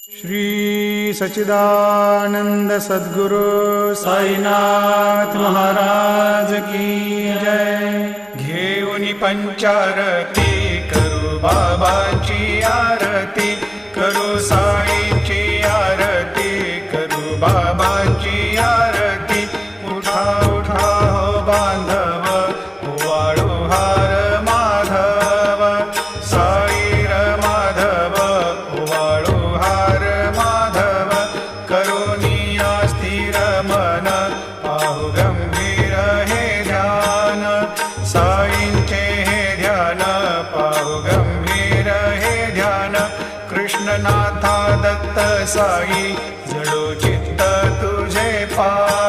श्री सच्चिदानंद सद्गुरु साईनाथ महाराज की जय। घेऊनी पंचारती करू बाबाची आरती, करू साईची आरती, करू बाबाची आरती। उठा उठा हो बांधव, वाळू हार माधव, साई र माधव, वाळू हार माधव। करुणिया स्थिर मन, पाहु गंभीर हे ध्यान, साईंचे हे ध्यान, पाहु गंभीर हे ध्यान। कृष्णनाथा दत्त साई, जडो चित्त तुझे पा